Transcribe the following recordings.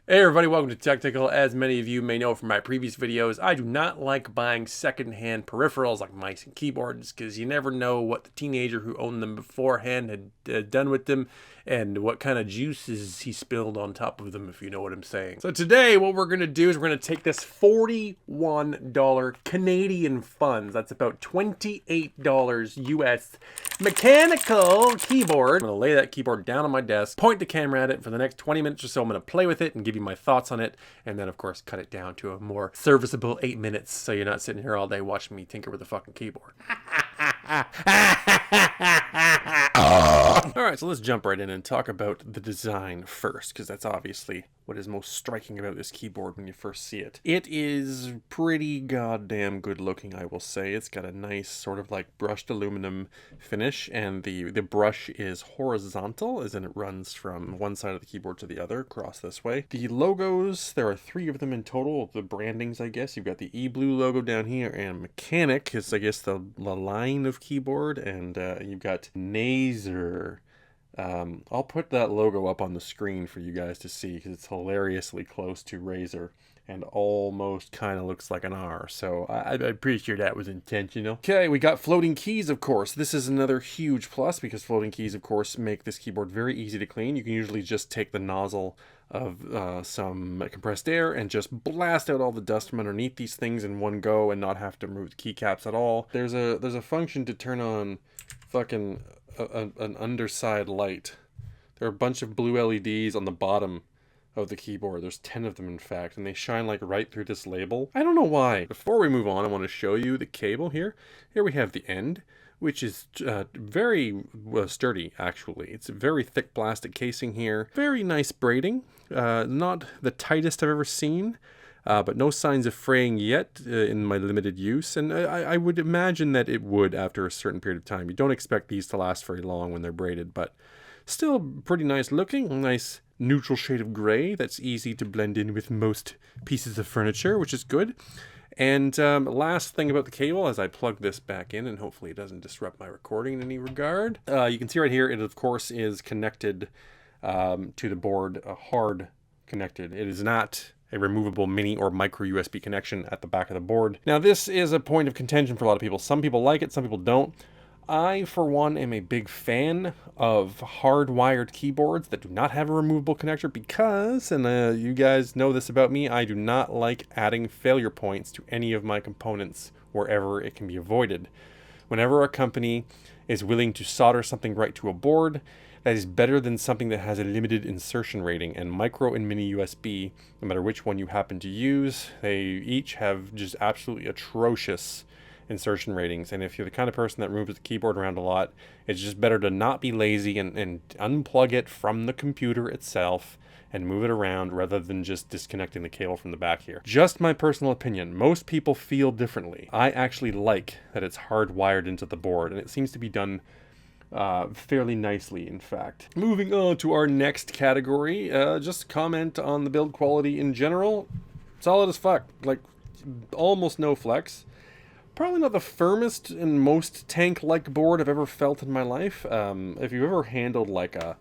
Hey everybody, welcome to Technical. As many of you may know from my previous videos, I do not like buying second-hand peripherals like mice and keyboards because you never know what the teenager who owned them beforehand had done with them and what kind of juices he spilled on top of them, if you know what I'm saying. So today what we're going to do is we're going to take this $41 Canadian funds, that's about $28 US, mechanical keyboard. I'm going to lay that keyboard down on my desk, point the camera at it for the next 20 minutes or so. I'm going to play with it and give you my thoughts on it, and then of course cut it down to a more serviceable 8 minutes so you're not sitting here all day watching me tinker with a fucking keyboard. Alright, so let's jump right in and talk about the design first, because that's obviously what is most striking about this keyboard when you first see it. It is pretty goddamn good looking, I will say. It's got a nice sort of like brushed aluminum finish, and the brush is horizontal, as in it runs from one side of the keyboard to the other across this way. The logos, there are 3 of them in total, the brandings I guess. You've got the eBlue logo down here, and Mechanic is I guess the line of keyboard, and you've got Naser. I'll put that logo up on the screen for you guys to see because it's hilariously close to Razer and almost kind of looks like an R, so I'm pretty sure that was intentional. Okay, we got floating keys, of course. This is another huge plus because floating keys, of course, make this keyboard very easy to clean. You can usually just take the nozzle of some compressed air and just blast out all the dust from underneath these things in one go and not have to remove the keycaps at all. There's a function to turn on fucking an underside light. There are a bunch of blue LEDs on the bottom of the keyboard. There's 10 of them in fact, and they shine like right through this label. I don't know why. Before we move on, I want to show you the cable here. Here we have the end, which is very sturdy actually. It's a very thick plastic casing here. Very nice braiding. Not the tightest I've ever seen. But no signs of fraying yet in my limited use, and I would imagine that it would after a certain period of time. You don't expect these to last very long when they're braided, but still pretty nice looking. Nice neutral shade of gray that's easy to blend in with most pieces of furniture, which is good. And last thing about the cable, as I plug this back in, and hopefully it doesn't disrupt my recording in any regard, you can see right here, it of course is connected to the board, hard connected. It is not a removable mini or micro USB connection at the back of the board. Now this is a point of contention for a lot of people. Some people like it, some people don't. I, for one, am a big fan of hardwired keyboards that do not have a removable connector because, and you guys know this about me, I do not like adding failure points to any of my components wherever it can be avoided. Whenever a company is willing to solder something right to a board, that is better than something that has a limited insertion rating. And micro and mini USB, no matter which one you happen to use, they each have just absolutely atrocious insertion ratings. And if you're the kind of person that moves the keyboard around a lot, it's just better to not be lazy and unplug it from the computer itself and move it around rather than just disconnecting the cable from the back here. Just my personal opinion. Most people feel differently. I actually like that it's hardwired into the board, and it seems to be done fairly nicely, in fact. Moving on to our next category, just comment on the build quality in general. Solid as fuck, like almost no flex. Probably not the firmest and most tank-like board I've ever felt in my life. If you've ever handled like a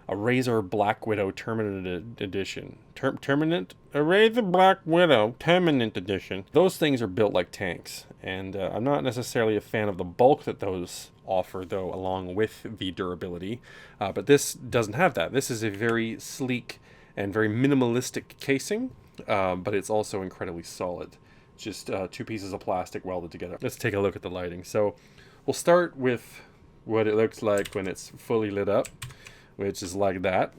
Razer Black Widow Terminant Edition. Terminant? A Razer Black Widow Terminant Edition. Those things are built like tanks, and I'm not necessarily a fan of the bulk that those offer, though, along with the durability. But this doesn't have that. This is a very sleek and very minimalistic casing, but it's also incredibly solid. Just 2 pieces of plastic welded together. Let's take a look at the lighting. So we'll start with what it looks like when it's fully lit up, which is like that,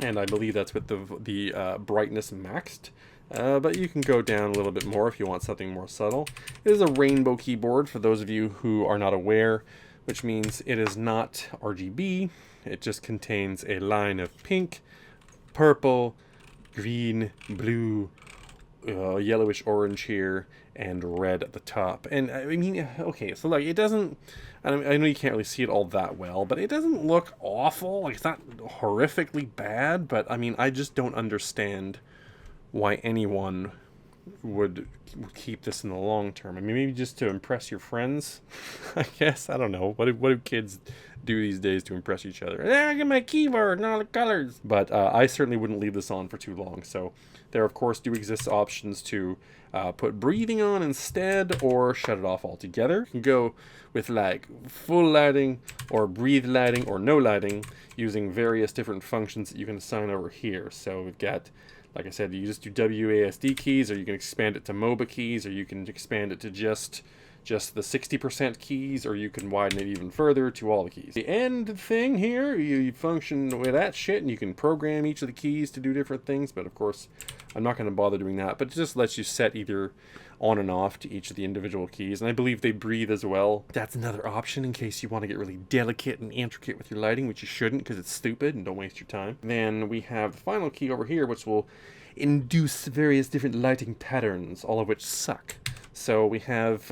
and I believe that's with the brightness maxed, but you can go down a little bit more if you want something more subtle. It is a rainbow keyboard for those of you who are not aware, which means it is not RGB. It just contains a line of pink, purple, green, blue, yellowish orange here, and red at the top. And I mean, okay, so like it doesn't, I know you can't really see it all that well, but it doesn't look awful. Like, it's not horrifically bad, but I mean, I just don't understand why anyone would keep this in the long term. I mean, maybe just to impress your friends, I guess. I don't know. What do kids do these days to impress each other. I get my keyboard and all the colors. But I certainly wouldn't leave this on for too long. So there, of course, do exist options to put breathing on instead or shut it off altogether. You can go with like full lighting or breathe lighting or no lighting using various different functions that you can assign over here. So we've got, like I said, you just do WASD keys, or you can expand it to MOBA keys, or you can expand it to just the 60% keys, or you can widen it even further to all the keys. The end thing here, you function with that shit, and you can program each of the keys to do different things, but of course, I'm not going to bother doing that, but it just lets you set either on and off to each of the individual keys, and I believe they breathe as well. That's another option in case you want to get really delicate and intricate with your lighting, which you shouldn't because it's stupid and don't waste your time. Then we have the final key over here, which will induce various different lighting patterns, all of which suck. So we have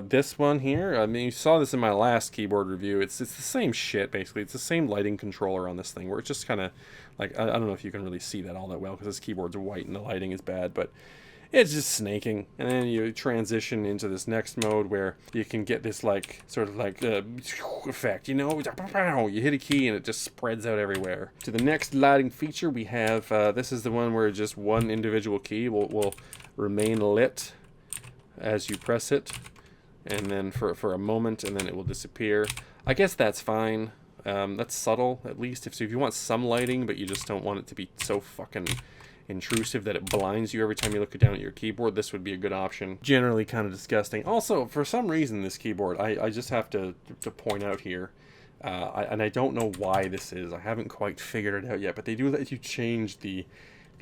this one here. I mean, you saw this in my last keyboard review. It's the same shit, basically. It's the same lighting controller on this thing, where it's just kind of like, I don't know if you can really see that all that well because this keyboard's white and the lighting is bad, but it's just snaking. And then you transition into this next mode where you can get this like sort of like effect, you know? You hit a key and it just spreads out everywhere. To the next lighting feature, we have this is the one where just one individual key will remain lit as you press it, and then for a moment, and then it will disappear. I guess that's fine. That's subtle, at least. If you want some lighting, but you just don't want it to be so fucking intrusive that it blinds you every time you look down at your keyboard, this would be a good option. Generally kind of disgusting. Also, for some reason, this keyboard, I just have to point out here, and I don't know why this is. I haven't quite figured it out yet, but they do let you change the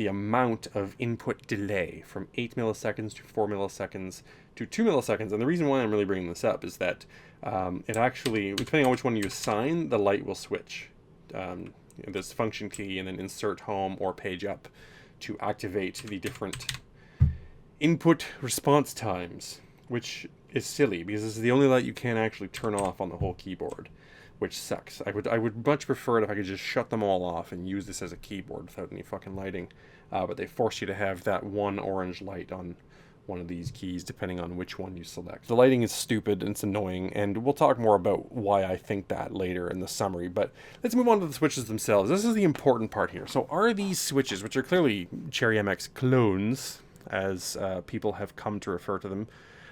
amount of input delay from 8 milliseconds to 4 milliseconds to 2 milliseconds. And the reason why I'm really bringing this up is that it actually, depending on which one you assign, the light will switch. This function key and then insert home or page up to activate the different input response times, which is silly because this is the only light you can actually turn off on the whole keyboard, which sucks. I would much prefer it if I could just shut them all off and use this as a keyboard without any fucking lighting. But they force you to have that one orange light on one of these keys depending on which one you select. The lighting is stupid and it's annoying, and we'll talk more about why I think that later in the summary. But let's move on to the switches themselves. This is the important part here. So are these switches, which are clearly Cherry MX clones, as people have come to refer to them,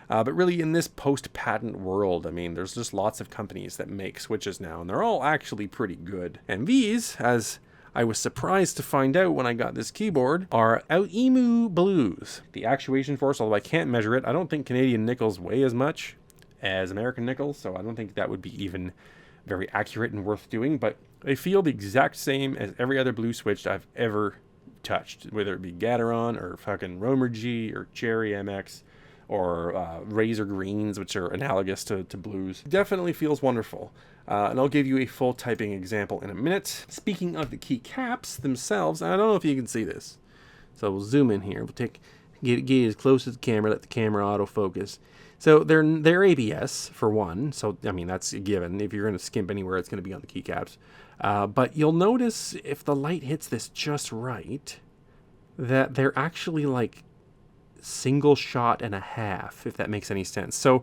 but really in this post-patent world, I mean, there's just lots of companies that make switches now, and they're all actually pretty good. And these, as I was surprised to find out when I got this keyboard, are Emu Blues. The actuation force, although I can't measure it, I don't think Canadian nickels weigh as much as American nickels, so I don't think that would be even very accurate and worth doing, but they feel the exact same as every other blue switch I've ever touched, whether it be Gateron or fucking Romergy or Cherry MX or Razor Greens, which are analogous to blues. Definitely feels wonderful. And I'll give you a full typing example in a minute. Speaking of the keycaps themselves, I don't know if you can see this. So we'll zoom in here. We'll get as close as the camera, let the camera autofocus. So they're ABS for one. So, I mean, that's a given. If you're going to skimp anywhere, it's going to be on the keycaps. But you'll notice if the light hits this just right, that they're actually like single shot and a half, if that makes any sense. So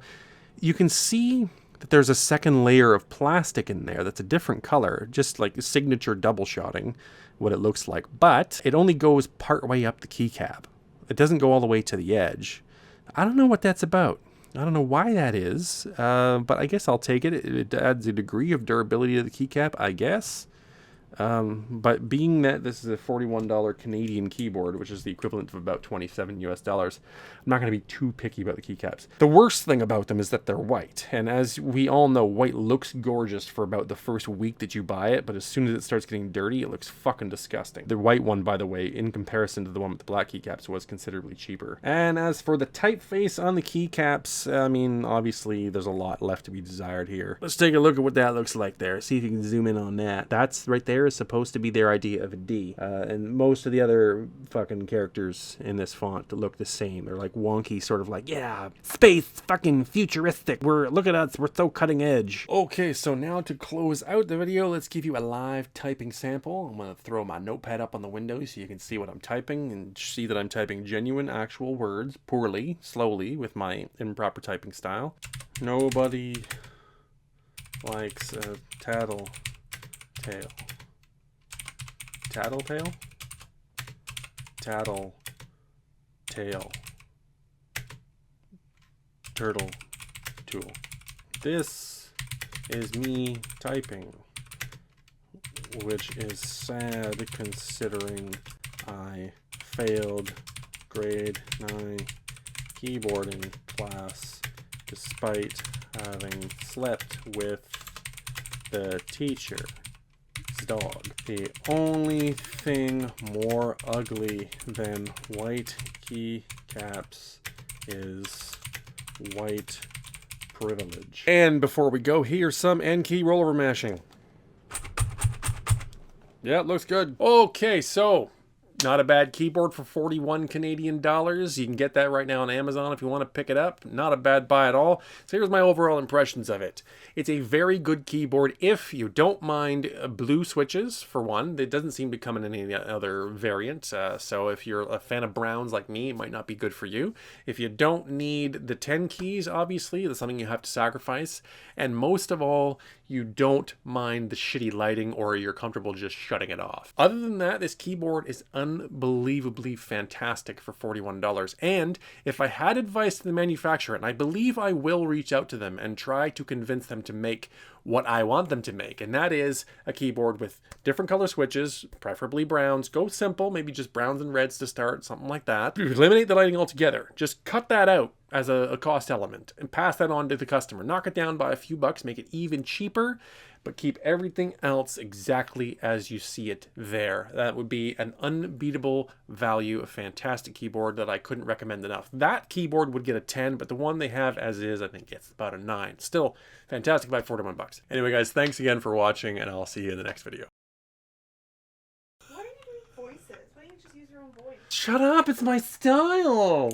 you can see that there's a second layer of plastic in there that's a different color, just like signature double shotting, what it looks like, but it only goes part way up the keycap. It doesn't go all the way to the edge. I don't know what that's about. I don't know why that is, but I guess I'll take it. It adds a degree of durability to the keycap, I guess. But being that this is a $41 Canadian keyboard, which is the equivalent of about $27 US, I'm not going to be too picky about the keycaps. The worst thing about them is that they're white. And as we all know, white looks gorgeous for about the first week that you buy it, but as soon as it starts getting dirty, it looks fucking disgusting. The white one, by the way, in comparison to the one with the black keycaps, was considerably cheaper. And as for the typeface on the keycaps, I mean, obviously there's a lot left to be desired here. Let's take a look at what that looks like there. See if you can zoom in on that. That's right there is supposed to be their idea of a D. And most of the other fucking characters in this font look the same. They're like wonky, sort of like, yeah, space, fucking futuristic. Look at us, we're so cutting edge. Okay, so now to close out the video, let's give you a live typing sample. I'm gonna throw my notepad up on the window so you can see what I'm typing and see that I'm typing genuine actual words, poorly, slowly, with my improper typing style. Nobody likes a tattletale. Tattletale? Tattletale. Turtle tool. This is me typing, which is sad considering I failed grade 9 keyboarding class despite having slept with the teacher's dog. The only thing more ugly than white keycaps is white privilege. And before we go, here's some N key rollover mashing. Yeah, it looks good. Okay, so not a bad keyboard for 41 Canadian dollars. You can get that right now on Amazon if you want to pick it up. Not a bad buy at all. So here's my overall impressions of it. It's a very good keyboard if you don't mind blue switches, for one. It doesn't seem to come in any other variant. So if you're a fan of browns like me, it might not be good for you. If you don't need the 10 keys, obviously, that's something you have to sacrifice. And most of all, you don't mind the shitty lighting or you're comfortable just shutting it off. Other than that, this keyboard is unbelievably fantastic for $41. And if I had advice to the manufacturer, and I believe I will reach out to them and try to convince them to make what I want them to make, and that is a keyboard with different color switches, preferably browns. Go simple, maybe just browns and reds to start, something like that. Eliminate the lighting altogether. Just cut that out as a cost element and pass that on to the customer. Knock it down by a few bucks, make it even cheaper, but keep everything else exactly as you see it there. That would be an unbeatable value, a fantastic keyboard that I couldn't recommend enough. That keyboard would get a 10, but the one they have as is, I think gets about a 9. Still fantastic by 41 bucks. Anyway, guys, thanks again for watching, and I'll see you in the next video. Why are you doing voices? Why don't you just use your own voice? Shut up, it's my style!